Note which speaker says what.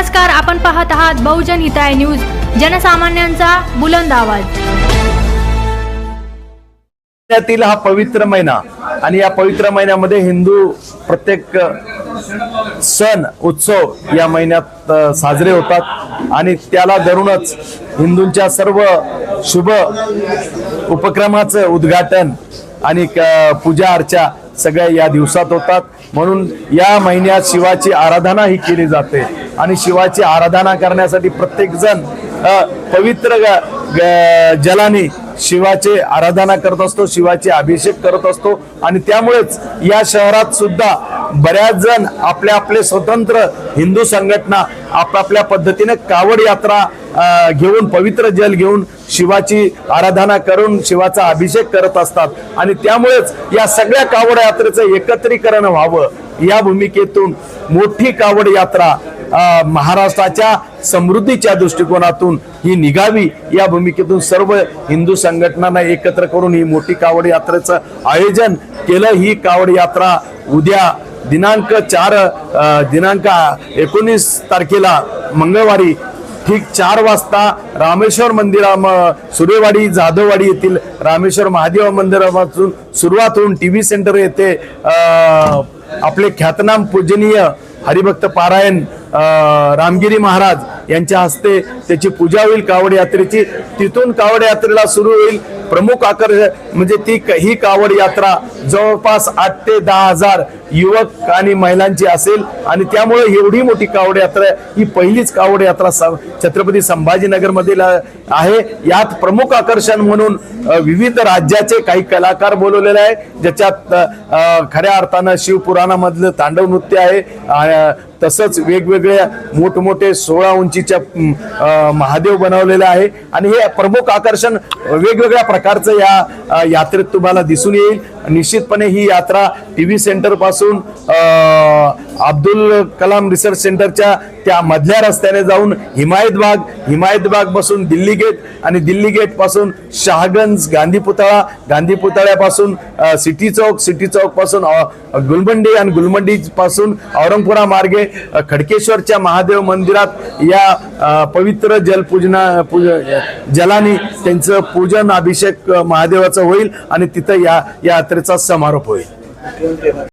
Speaker 1: नमस्कार, आपण पाहत आहात बहुजन हिताय न्यूज, जनसामान्यांचा बुलंद आवाज।
Speaker 2: त्यातील हा पवित्र महिना आणि या पवित्र महिन्यामध्ये हिंदू प्रत्येक सण उत्सव या महिन्यात साजरे होतात आणि त्याला धरूनच हिंदूंच्या सर्व शुभ उपक्रमाचं उद्घाटन आणि पूजा अर्चा सगळ्या या दिवसात होतात। म्हणून या महिन्यात शिवाची आराधना ही केली जाते आणि शिवाची आराधना करण्यासाठी प्रत्येक जण पवित्र जलाने शिवाचे आराधना करत असतो, शिवाचे अभिषेक करत असतो आणि त्यामुळेच या शहरात सुद्धा बऱ्याच जण आपल्या आपले स्वतंत्र हिंदू संघटना आपापल्या पद्धतीने कावड यात्रा घेऊन पवित्र जल घेऊन शिवाची आराधना करून शिवाचा अभिषेक करत असतात आणि त्यामुळेच या सगळ्या कावड यात्रेचं एकत्रीकरण व्हावं या भूमिकेतून मोठी कावड यात्रा महाराष्ट्राच्या समृद्धीच्या दृष्टिकोनातून ही निघावी या भूमिकेतून सर्व हिंदू संघटनांना एकत्र करून ही मोठी कावड यात्रेचं आयोजन केलं। ही कावड यात्रा उद्या दिनांक 19 तारखेला मंगळवारी ठीक 4 वाजता रामेश्वर सुरेवाडी जाधववाडी येथील रामेश्वर महादेव मंदिरापासून सुरुवात होऊन टीव्ही सेंटर येथे आपले ख्यातनाम पूजनीय हरिभक्त पारायण रामगिरी महाराज यांच्या हस्ते त्याची पूजा होईल कावड यात्रेची। तिथून कावड यात्रेला सुरू होईल प्रमुख आकर्षण म्हणजे ही कावड यात्रा जवळपास 8 ते 10 हजार युवक आणि महिलांची असेल आणि त्यामुळे एवढी मोठी कावड यात्रा ही पहिलीच कावड यात्रा छत्रपती संभाजीनगर मधील आहे। यात प्रमुख आकर्षण म्हणून विविध राज्याचे काही कलाकार बोलवलेले आहे, ज्याच्यात खऱ्या अर्थानं शिवपुराणामधलं तांडव नृत्य आहे, तसंच वेगवेगळ्या मोठमोठे 16 उंचीच्या महादेव बनवलेले आहे आणि हे प्रमुख आकर्षण वेगवेगळ्या प्रकारचं या यात्रेत तुम्हाला दिसून येईल। निश्चितपणे ही यात्रा टीव्ही सेंटर पासून अब्दुल कलाम रिसर्च सेंटरच्या त्या मधल्या रस्त्याने जाऊन हिमायत बाग पासून दिल्ली गेट आणि दिल्ली गेट पासून शहागंज गांधी पुतळ्यापासून सिटी चौक पासून गुलमंडी आणि गुलमंडी पासून औरंगपुरा मार्गे खडकेश्वरच्या महादेव मंदिरात या पवित्र जलाने त्यांचं पूजन अभिषेक महादेवाचं होईल आणि तिथं या यात्रेचा समारोप होईल।